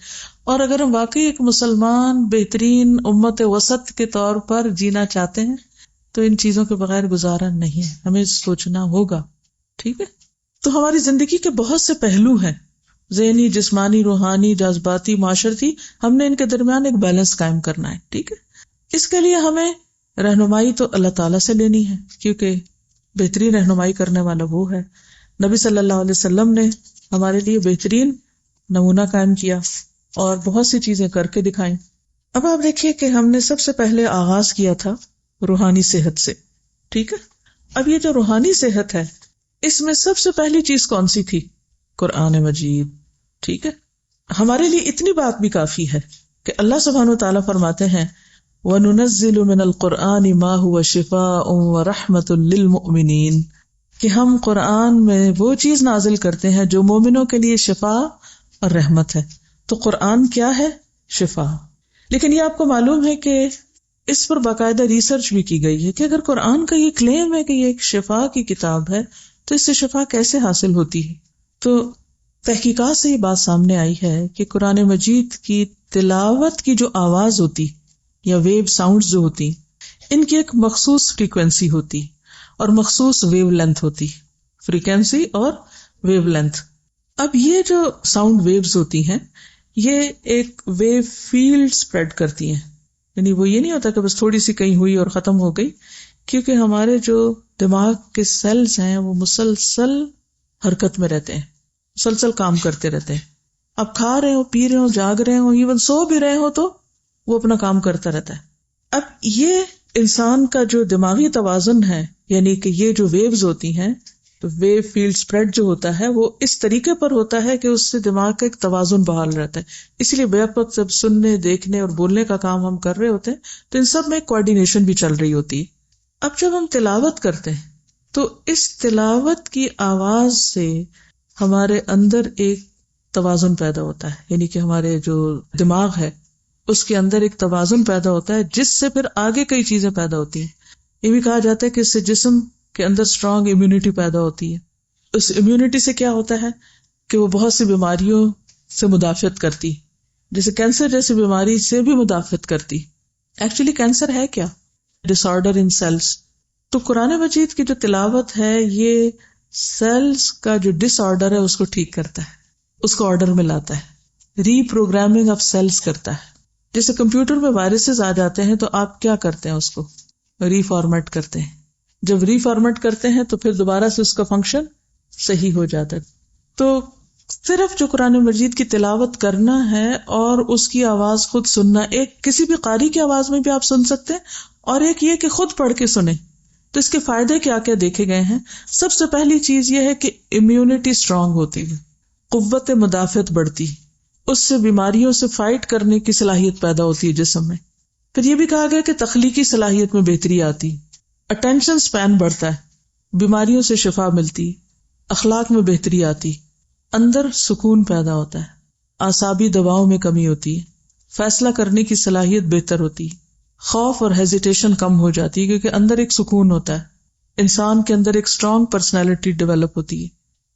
اور اگر ہم واقعی ایک مسلمان بہترین امت وسط کے طور پر جینا چاہتے ہیں تو ان چیزوں کے بغیر گزارا نہیں ہے، ہمیں سوچنا ہوگا. ٹھیک ہے، تو ہماری زندگی کے بہت سے پہلو ہیں، ذہنی، جسمانی، روحانی، جذباتی، معاشرتی. ہم نے ان کے درمیان ایک بیلنس قائم کرنا ہے. ٹھیک ہے، اس کے لیے ہمیں رہنمائی تو اللہ تعالیٰ سے لینی ہے، کیونکہ بہترین رہنمائی کرنے والا وہ ہے. نبی صلی اللہ علیہ وسلم نے ہمارے لیے بہترین نمونہ قائم کیا اور بہت سی چیزیں کر کے دکھائیں. اب آپ دیکھیے کہ ہم نے سب سے پہلے آغاز کیا تھا روحانی صحت سے. ٹھیک ہے، اب یہ جو روحانی صحت ہے اس میں سب سے پہلی چیز کون سی تھی؟ قرآن مجید. ٹھیک ہے، ہمارے لیے اتنی بات بھی کافی ہے کہ اللہ سبحانہ وتعالیٰ فرماتے ہیں وَنُنَزِّلُ مِنَ الْقُرْآنِ مَا هُوَ شِفَاءٌ وَرَحْمَةٌ لِّلْمُؤْمِنِينَ، کہ ہم قرآن میں وہ چیز نازل کرتے ہیں جو مومنوں کے لیے شفا اور رحمت ہے. تو قرآن کیا ہے؟ شفا. لیکن یہ آپ کو معلوم ہے کہ اس پر باقاعدہ ریسرچ بھی کی گئی ہے کہ اگر قرآن کا یہ کلیم ہے کہ یہ ایک شفا کی کتاب ہے تو اس سے شفا کیسے حاصل ہوتی ہے؟ تو تحقیقات سے یہ بات سامنے آئی ہے کہ قرآن مجید کی تلاوت کی جو آواز ہوتی یا ویو ساؤنڈز جو ہوتی، ان کی ایک مخصوص فریکوینسی ہوتی اور مخصوص ویو لینتھ ہوتی، فریکوینسی اور ویو لینتھ. اب یہ جو ساؤنڈ ویوز ہوتی ہیں یہ ایک ویو فیلڈ سپریڈ کرتی ہیں، یعنی وہ یہ نہیں ہوتا کہ بس تھوڑی سی کہیں ہوئی اور ختم ہو گئی، کیونکہ ہمارے جو دماغ کے سیلز ہیں وہ مسلسل حرکت میں رہتے ہیں، مسلسل کام کرتے رہتے ہیں. آپ کھا رہے ہو، پی رہے ہو، جاگ رہے ہو، ایون سو بھی رہے ہو تو وہ اپنا کام کرتا رہتا ہے. اب یہ انسان کا جو دماغی توازن ہے، یعنی کہ یہ جو ویوز ہوتی ہیں تو ویو فیلڈ سپریڈ جو ہوتا ہے وہ اس طریقے پر ہوتا ہے کہ اس سے دماغ کا ایک توازن بحال رہتا ہے. اس لیے بیک وقت جب سننے، دیکھنے اور بولنے کا کام ہم کر رہے ہوتے ہیں تو ان سب میں کوآرڈینیشن بھی چل رہی ہوتی ہے. اب جب ہم تلاوت کرتے ہیں تو اس تلاوت کی آواز سے ہمارے اندر ایک توازن پیدا ہوتا ہے، یعنی کہ ہمارے جو دماغ ہے اس کے اندر ایک توازن پیدا ہوتا ہے جس سے پھر آگے کئی چیزیں پیدا ہوتی ہیں. یہ بھی کہا جاتا ہے کہ اس سے جسم کے اندر اسٹرانگ امیونٹی پیدا ہوتی ہے. اس امیونٹی سے کیا ہوتا ہے کہ وہ بہت سی بیماریوں سے مدافعت کرتی، جیسے کینسر جیسی بیماری سے بھی مدافعت کرتی. ایکچولی کینسر ہے کیا؟ ڈس آرڈر ان سیلز. تو قرآن مجید کی جو تلاوت ہے یہ سیلز کا جو ڈس آرڈر ہے اس کو ٹھیک کرتا ہے، اس کو آرڈر میں لاتا ہے، ری پروگرامنگ آف سیلز کرتا ہے. جیسے کمپیوٹر میں وائرسز آ جاتے ہیں تو آپ کیا کرتے ہیں؟ اس کو ری فارمیٹ کرتے ہیں. جب ری فارمیٹ کرتے ہیں تو پھر دوبارہ سے اس کا فنکشن صحیح ہو جاتا ہے. تو صرف جو قرآن مجید کی تلاوت کرنا ہے اور اس کی آواز خود سننا، ایک کسی بھی قاری کی آواز میں بھی آپ سن سکتے ہیں، اور ایک یہ کہ خود پڑھ کے سنیں. تو اس کے فائدے کیا کیا دیکھے گئے ہیں. سب سے پہلی چیز یہ ہے کہ امیونٹی اسٹرانگ ہوتی ہے، قوت مدافعت بڑھتی، اس سے بیماریوں سے فائٹ کرنے کی صلاحیت پیدا ہوتی ہے جسم میں. پھر یہ بھی کہا گیا کہ تخلیقی صلاحیت میں بہتری آتی، اٹینشن سپین بڑھتا ہے، بیماریوں سے شفا ملتی، اخلاق میں بہتری آتی، اندر سکون پیدا ہوتا ہے، اعصابی دباؤ میں کمی ہوتی ہے، فیصلہ کرنے کی صلاحیت بہتر ہوتی، خوف اور ہیزیٹیشن کم ہو جاتی ہے کیونکہ اندر ایک سکون ہوتا ہے. انسان کے اندر ایک اسٹرانگ پرسنالٹی ڈیولپ ہوتی ہے.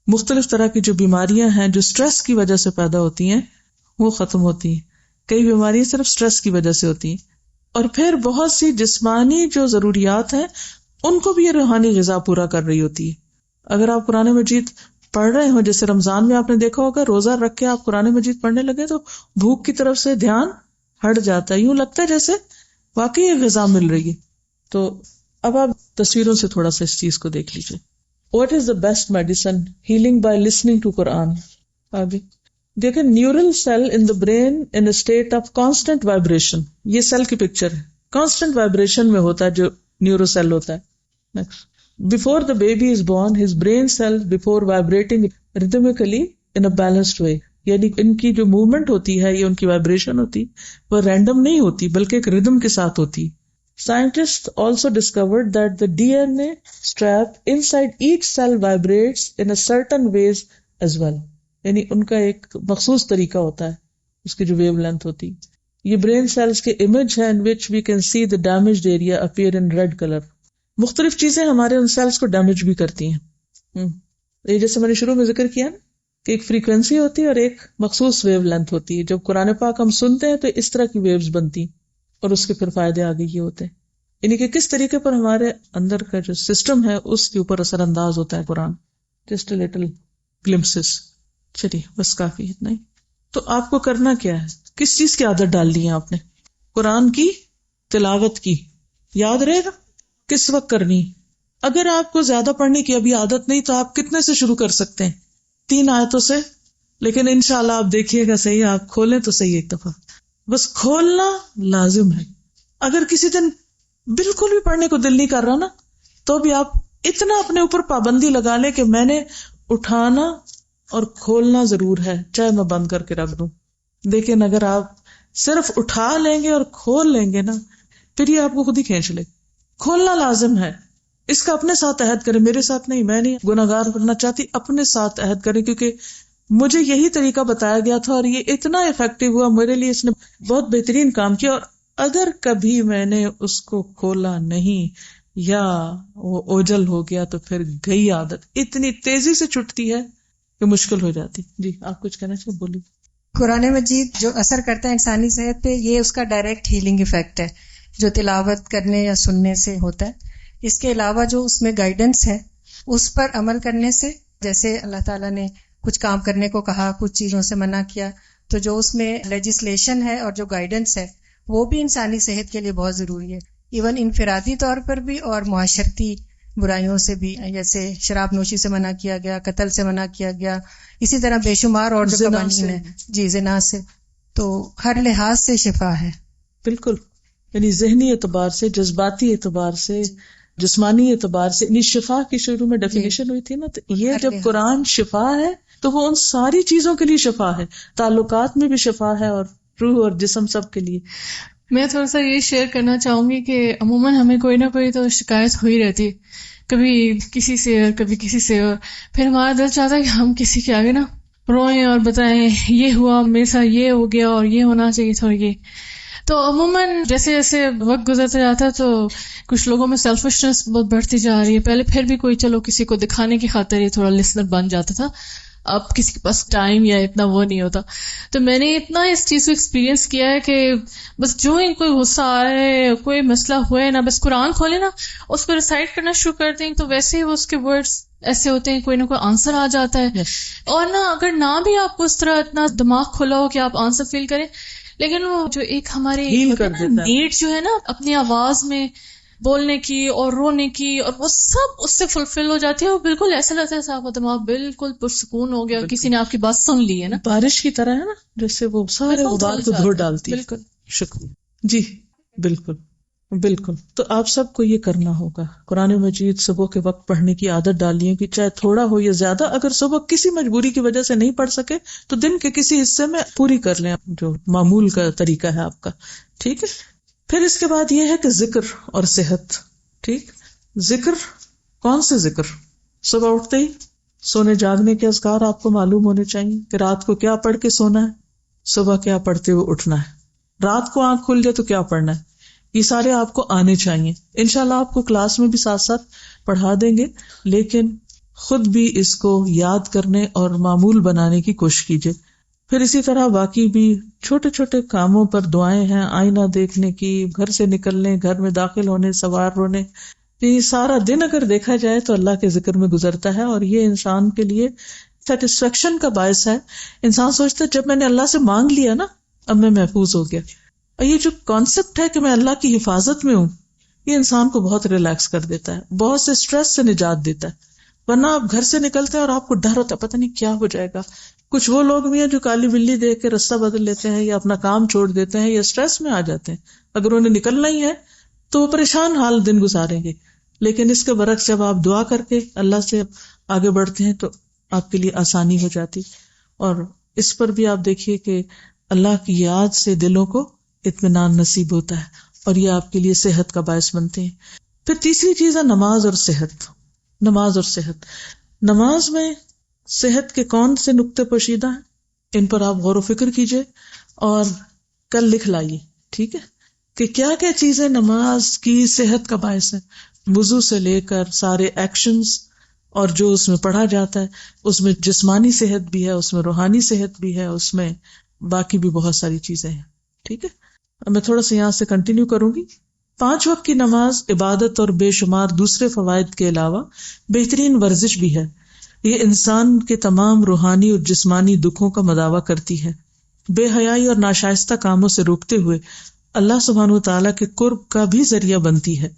مختلف طرح کی جو بیماریاں ہیں جو سٹریس کی وجہ سے پیدا ہوتی ہیں وہ ختم ہوتی ہیں. کئی بیماریاں صرف سٹریس کی وجہ سے ہوتی ہیں. اور پھر بہت سی جسمانی جو ضروریات ہیں ان کو بھی یہ روحانی غذا پورا کر رہی ہوتی ہے. اگر آپ قرآن مجید پڑھ رہے ہو، جیسے رمضان میں آپ نے دیکھا ہوگا روزہ رکھ کے آپ قرآن مجید پڑھنے لگے تو بھوک کی طرف سے دھیان ہٹ جاتا ہے، یوں لگتا ہے جیسے واقعی یہ غذا مل رہی ہے. تو اب آپ تصویروں سے تھوڑا سا اس چیز کو دیکھ لیجیے. What is the best medicine? Healing by listening to Quran. آگے دیکھیں، neural cell in the brain in a state of constant vibration. یہ سیل کی پکچر ہے، constant vibration میں ہوتا ہے جو نیورو سیل ہوتا ہے. Next. Before the baby is born, his brain cells before vibrating rhythmically in a balanced way. یعنی ان کی جو موومنٹ ہوتی ہے، یہ ان کی وائبریشن ہوتی وہ رینڈم نہیں ہوتی بلکہ ایک ردم کے ساتھ ہوتی. Scientists also discovered that the DNA strap inside each cell vibrates in a certain ways as well. یعنی ان کا ایک مخصوص طریقہ ہوتا ہے، اس کی جو ویو لینتھ ہوتی. یہ برین سیلز کے امیج ہے in which we can see the damaged area appear in red color. مختلف چیزیں ہمارے ان سیلز کو ڈیمیج بھی کرتی ہیں. یہ جیسے میں نے شروع میں ذکر کیا نا کہ ایک فریکوینسی ہوتی ہے اور ایک مخصوص ویو لینتھ ہوتی ہے. جب قرآن پاک ہم سنتے ہیں تو اس طرح کی ویوز بنتی اور اس کے پھر فائدے آگے یہ ہوتے ہیں، یعنی کہ کس طریقے پر ہمارے اندر کا جو سسٹم ہے اس کے اوپر اثر انداز ہوتا ہے قرآن. Just little glimpses. چلیے بس کافی اتنا ہی. تو آپ کو کرنا کیا ہے؟ کس چیز کی عادت ڈالنی ہے آپ نے؟ قرآن کی تلاوت کی. یاد رہے گا کس وقت کرنی. اگر آپ کو زیادہ پڑھنے کی ابھی عادت نہیں تو آپ کتنے سے شروع کر سکتے ہیں؟ 3 آیتوں سے. لیکن انشاءاللہ آپ دیکھیے گا صحیح، آپ کھولیں تو صحیح ایک دفعہ، بس کھولنا لازم ہے. اگر کسی دن بالکل بھی پڑھنے کو دل نہیں کر رہا نا تو بھی آپ اتنا اپنے اوپر پابندی لگا لیں کہ میں نے اٹھانا اور کھولنا ضرور ہے، چاہے میں بند کر کے رکھ دوں. لیکن اگر آپ صرف اٹھا لیں گے اور کھول لیں گے نا پھر یہ آپ کو خود ہی کھینچ لے. کھولنا لازم ہے. اس کا اپنے ساتھ عہد کریں، میرے ساتھ نہیں، میں نہیں گناہگار کرنا چاہتی، اپنے ساتھ عہد کریں کیونکہ مجھے یہی طریقہ بتایا گیا تھا اور یہ اتنا افیکٹو ہوا میرے لیے، اس نے بہت بہترین کام کیا. اور اگر کبھی میں نے اس کو کھولا نہیں یا وہ اوجل ہو گیا تو پھر گئی عادت، اتنی تیزی سے چھٹتی ہے کہ مشکل ہو جاتی. جی آپ کچھ کہنا چاہیے، بولیے. قرآن مجید جو اثر کرتا ہے انسانی صحت پہ، یہ اس کا ڈائریکٹ ہیلنگ ایفیکٹ ہے جو تلاوت کرنے یا سننے سے ہوتا ہے. اس کے علاوہ جو اس میں گائیڈنس ہے اس پر عمل کرنے سے، جیسے اللہ تعالیٰ نے کچھ کام کرنے کو کہا، کچھ چیزوں سے منع کیا. تو جو اس میں لیجسلیشن ہے اور جو گائیڈنس ہے وہ بھی انسانی صحت کے لیے بہت ضروری ہے، ایون انفرادی طور پر بھی اور معاشرتی برائیوں سے بھی. جیسے شراب نوشی سے منع کیا گیا، قتل سے منع کیا گیا، اسی طرح بے شمار اور جو قوانین ہیں جی زنا سے. تو ہر لحاظ سے شفا ہے. بالکل، یعنی ذہنی اعتبار سے، جذباتی اعتبار سے، جسمانی اعتبار سے، یعنی شفا کی شروع میں ڈیفینیشن ہوئی تھی نا، تو یہ جب قرآن شفا ہے تو وہ ان ساری چیزوں کے لیے شفا ہے، تعلقات میں بھی شفا ہے اور روح اور جسم سب کے لیے. میں تھوڑا سا یہ شیئر کرنا چاہوں گی کہ عموماً ہمیں کوئی نہ کوئی تو شکایت ہوئی رہتی، کبھی کسی سے اور کبھی کسی سے، اور پھر ہمارا دل چاہتا ہے کہ ہم کسی کے آگے نا روئیں اور بتائیں یہ ہوا میرے ساتھ، یہ ہو گیا اور یہ ہونا چاہیے تھا یہ. تو عموماً جیسے جیسے وقت گزرتا جاتا ہے تو کچھ لوگوں میں سیلفشنس بہت بڑھتی جا رہی ہے. پہلے پھر بھی کوئی چلو کسی کو دکھانے کی خاطر یہ تھوڑا لسنر بن جاتا تھا، اب کسی کے پاس ٹائم یا اتنا وہ نہیں ہوتا. تو میں نے اتنا اس چیز کو ایکسپیرینس کیا ہے کہ بس جو ہی کوئی غصہ آئے، کوئی مسئلہ ہوئے نا، بس قرآن کھولے نا، اس کو ریسائٹ کرنا شروع کر دیں تو ویسے ہی وہ اس کے ورڈز ایسے ہوتے ہیں، کوئی نہ کوئی آنسر آ جاتا ہے. اور نہ اگر نہ بھی آپ کو اس طرح اتنا دماغ کھلا ہو کہ آپ آنسر فیل کریں، لیکن وہ جو ایک ہمارے نیڈ جو ہے نا اپنی آواز میں بولنے کی اور رونے کی، اور وہ سب اس سے فلفل ہو جاتی ہے. وہ بالکل ایسا لگتا ہے آپ کا دماغ بالکل پرسکون ہو گیا، کسی نے آپ کی بات سن لی ہے نا. بارش کی طرح ہے نا، جیسے وہ سارے غبار کو دھو ڈالتی ہے. بالکل، شکریہ جی. بالکل بالکل. تو آپ سب کو یہ کرنا ہوگا، قرآن مجید صبح کے وقت پڑھنے کی عادت ڈالیے کہ چاہے تھوڑا ہو یا زیادہ. اگر صبح کسی مجبوری کی وجہ سے نہیں پڑھ سکے تو دن کے کسی حصے میں پوری کر لیں، جو معمول کا طریقہ ہے آپ کا. ٹھیک ہے. پھر اس کے بعد یہ ہے کہ ذکر اور صحت. ٹھیک، ذکر، کون سے ذکر؟ صبح اٹھتے ہی سونے جاگنے کے اذکار آپ کو معلوم ہونے چاہیے کہ رات کو کیا پڑھ کے سونا ہے، صبح کیا پڑھتے ہوئے اٹھنا ہے، رات کو آنکھ کھل جائے تو کیا پڑھنا ہے. یہ سارے آپ کو آنے چاہیے. انشاءاللہ آپ کو کلاس میں بھی ساتھ ساتھ پڑھا دیں گے، لیکن خود بھی اس کو یاد کرنے اور معمول بنانے کی کوشش کیجیے. پھر اسی طرح باقی بھی چھوٹے چھوٹے کاموں پر دعائیں ہیں، آئینہ دیکھنے کی، گھر سے نکلنے، گھر میں داخل ہونے، سوار ہونے. یہ سارا دن اگر دیکھا جائے تو اللہ کے ذکر میں گزرتا ہے، اور یہ انسان کے لیے سیٹسفیکشن کا باعث ہے. انسان سوچتا ہے جب میں نے اللہ سے مانگ لیا نا، اب میں محفوظ ہو گیا. اور یہ جو کانسیپٹ ہے کہ میں اللہ کی حفاظت میں ہوں، یہ انسان کو بہت ریلیکس کر دیتا ہے، بہت سے اسٹریس سے نجات دیتا ہے. ورنہ آپ گھر سے نکلتے ہیں اور آپ کو ڈر ہوتا ہے پتہ نہیں کیا ہو جائے گا. کچھ وہ لوگ بھی ہیں جو کالی بلی دیکھ کے راستہ بدل لیتے ہیں یا اپنا کام چھوڑ دیتے ہیں یا اسٹریس میں آ جاتے ہیں. اگر انہیں نکلنا ہی ہے تو وہ پریشان حال دن گزاریں گے. لیکن اس کے برعکس جب آپ دعا کر کے اللہ سے آگے بڑھتے ہیں تو آپ کے لیے آسانی ہو جاتی. اور اس پر بھی آپ دیکھیے کہ اللہ کی یاد سے دلوں کو اطمینان نصیب ہوتا ہے، اور یہ آپ کے لیے صحت کا باعث بنتے ہیں. پھر تیسری چیز ہے نماز اور صحت. نماز اور صحت. نماز میں صحت کے کون سے نقطے پوشیدہ ہیں، ان پر آپ غور و فکر کیجئے اور کل لکھ لائیے. ٹھیک ہے، کہ کیا کیا چیزیں نماز کی صحت کا باعث ہے. وضو سے لے کر سارے ایکشنز اور جو اس میں پڑھا جاتا ہے، اس میں جسمانی صحت بھی ہے، اس میں روحانی صحت بھی ہے، اس میں باقی بھی بہت ساری چیزیں ہیں. ٹھیک ہے، میں تھوڑا سا یہاں سے کنٹینیو کروں گی. 5 وقت کی نماز عبادت اور بے شمار دوسرے فوائد کے علاوہ بہترین ورزش بھی ہے. یہ انسان کے تمام روحانی اور جسمانی دکھوں کا مداوع کرتی ہے. بے حیائی اور ناشائستہ کاموں سے روکتے ہوئے اللہ سبحانہ وتعالیٰ کے قرب کا بھی ذریعہ بنتی ہے.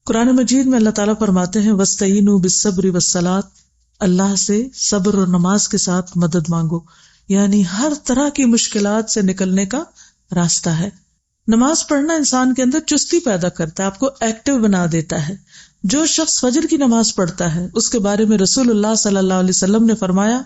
قرآن مجید میں اللہ تعالیٰ فرماتے ہیں وَاسْتَعِینُوا بِالصَّبْرِ وَالصَّلَاةِ، اللہ سے صبر اور نماز کے ساتھ مدد مانگو. یعنی ہر طرح کی مشکلات سے نکلنے کا راستہ ہے. نماز پڑھنا انسان کے اندر چستی پیدا کرتا ہے، آپ کو ایکٹیو بنا دیتا ہے. جو شخص فجر کی نماز پڑھتا ہے اس کے بارے میں رسول اللہ صلی اللہ علیہ وسلم نے فرمایا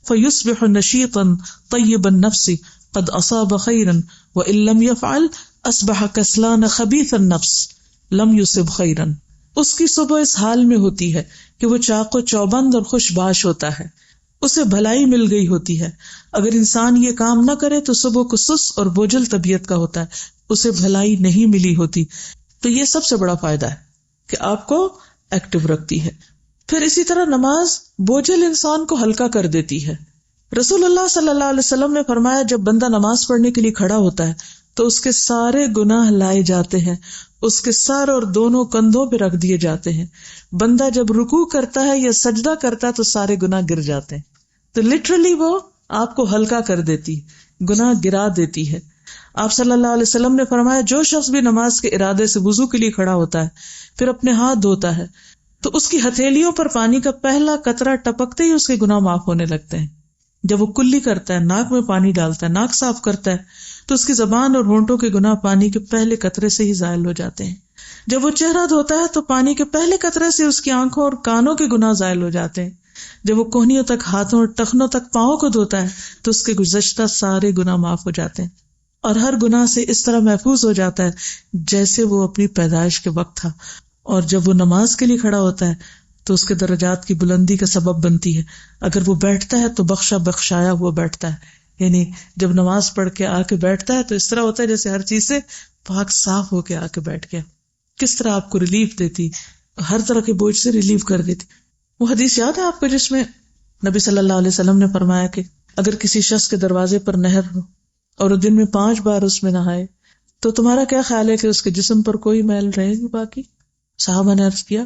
فَيُصْبِحُ نَشِيطًا طَيِّبَ النَّفْسِ قَدْ أَصَابَ خَيْرًا وَإِن لَّمْ يَفْعَلْ أَصْبَحَ كَسْلَانَ خَبِيثَ النَّفْسِ لَمْ يُصِبْ خَيْرًا. اس کی صبح اس حال میں ہوتی ہے کہ وہ چاق و چوبند اور خوش باش ہوتا ہے، اسے بھلائی مل گئی ہوتی ہے. اگر انسان یہ کام نہ کرے تو صبح کو سست اور بوجھل طبیعت کا ہوتا ہے، اسے بھلائی نہیں ملی ہوتی. تو یہ سب سے بڑا فائدہ ہے کہ آپ کو ایکٹیو رکھتی ہے. پھر اسی طرح نماز بوجھل انسان کو ہلکا کر دیتی ہے. رسول اللہ صلی اللہ علیہ وسلم نے فرمایا جب بندہ نماز پڑھنے کے لیے کھڑا ہوتا ہے تو اس کے سارے گناہ لائے جاتے ہیں، اس کے سر اور دونوں کندھوں پہ رکھ دیے جاتے ہیں. بندہ جب رکوع کرتا ہے یا سجدہ کرتا ہے تو سارے گناہ گر جاتے ہیں. تو لٹرلی وہ آپ کو ہلکا کر دیتی، گناہ گرا دیتی ہے. آپ صلی اللہ علیہ وسلم نے فرمایا جو شخص بھی نماز کے ارادے سے وضو کے لیے کھڑا ہوتا ہے پھر اپنے ہاتھ دھوتا ہے تو اس کی ہتھیلیوں پر پانی کا پہلا قطرہ ٹپکتے ہی اس کے گناہ معاف ہونے لگتے ہیں. جب وہ کلی کرتا ہے، ناک میں پانی ڈالتا ہے، ناک صاف کرتا ہے، تو اس کی زبان اور ہونٹوں کے گناہ پانی کے پہلے قطرے سے ہی زائل ہو جاتے ہیں. جب وہ چہرہ دھوتا ہے تو پانی کے پہلے قطرے سے اس کی آنکھوں اور کانوں کے گناہ زائل ہو جاتے ہیں. جب وہ کوہنیوں تک، ہاتھوں اور ٹخنوں تک، پاؤں کو دھوتا ہے تو اس کے گزشتہ سارے گناہ معاف ہو جاتے ہیں، اور ہر گناہ سے اس طرح محفوظ ہو جاتا ہے جیسے وہ اپنی پیدائش کے وقت تھا. اور جب وہ نماز کے لیے کھڑا ہوتا ہے تو اس کے درجات کی بلندی کا سبب بنتی ہے. اگر وہ بیٹھتا ہے تو بخشایا ہوا بیٹھتا ہے، یعنی جب نماز پڑھ کے آ کے بیٹھتا ہے تو اس طرح ہوتا ہے جیسے ہر چیز سے پاک صاف ہو کے آ کے بیٹھ گیا. کس طرح آپ کو ریلیف دیتی، ہر طرح کے بوجھ سے ریلیف کر دیتی. وہ حدیث یاد ہے آپ کو جس میں نبی صلی اللہ علیہ وسلم نے فرمایا کہ اگر کسی شخص کے دروازے پر نہر ہو اور وہ دن میں 5 بار اس میں نہائے تو تمہارا کیا خیال ہے کہ اس کے جسم پر کوئی میل رہے گی باقی؟ صحابہ نے عرض کیا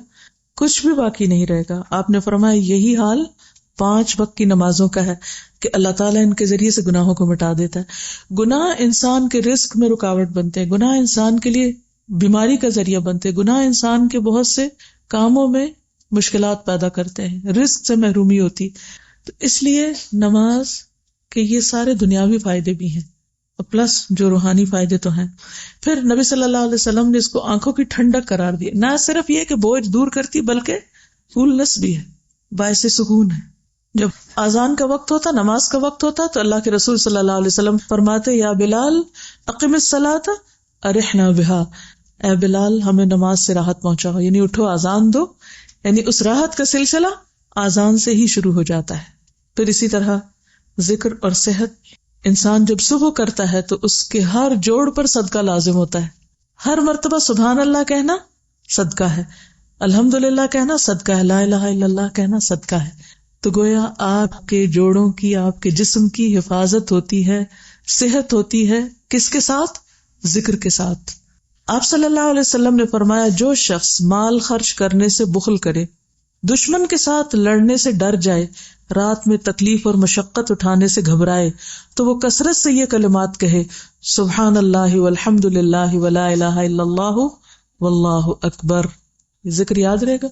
کچھ بھی باقی نہیں رہے گا. آپ نے فرمایا یہی حال 5 وقت کی نمازوں کا ہے کہ اللہ تعالیٰ ان کے ذریعے سے گناہوں کو مٹا دیتا ہے. گناہ انسان کے رزق میں رکاوٹ بنتے ہیں، گناہ انسان کے لیے بیماری کا ذریعہ بنتے ہیں، گناہ انسان کے بہت سے کاموں میں مشکلات پیدا کرتے ہیں، رزق سے محرومی ہوتی. تو اس لیے نماز کے یہ سارے دنیاوی فائدے بھی ہیں اور پلس جو روحانی فائدے تو ہیں. پھر نبی صلی اللہ علیہ وسلم نے اس کو آنکھوں کی ٹھنڈک قرار دی. نہ صرف یہ کہ بوجھ دور کرتی بلکہ کولنس بھی ہے، باعث سکون ہے. جب اذان کا وقت ہوتا، نماز کا وقت ہوتا تو اللہ کے رسول صلی اللہ علیہ وسلم فرماتے یا بلال اقم الصلاۃ ارحنا بہا، اے بلال ہمیں نماز سے راحت پہنچاؤ، یعنی اٹھو اذان دو. یعنی اس راحت کا سلسلہ اذان سے ہی شروع ہو جاتا ہے. پھر اسی طرح ذکر اور صحت، انسان جب صبح کرتا ہے تو اس کے ہر جوڑ پر صدقہ لازم ہوتا ہے. ہر مرتبہ سبحان اللہ کہنا صدقہ ہے، الحمدللہ کہنا صدقہ ہے، لا الہ الا اللہ کہنا صدقہ ہے. تو گویا آپ کے جوڑوں کی، آپ کے جسم کی حفاظت ہوتی ہے، صحت ہوتی ہے. کس کے ساتھ؟ ذکر کے ساتھ. آپ صلی اللہ علیہ وسلم نے فرمایا جو شخص مال خرچ کرنے سے بخل کرے، دشمن کے ساتھ لڑنے سے ڈر جائے، رات میں تکلیف اور مشقت اٹھانے سے گھبرائے تو وہ کثرت سے یہ کلمات کہے سبحان اللہ والحمد للہ ولا الہ الا اللہ واللہ اکبر. ذکر یاد رہے گا.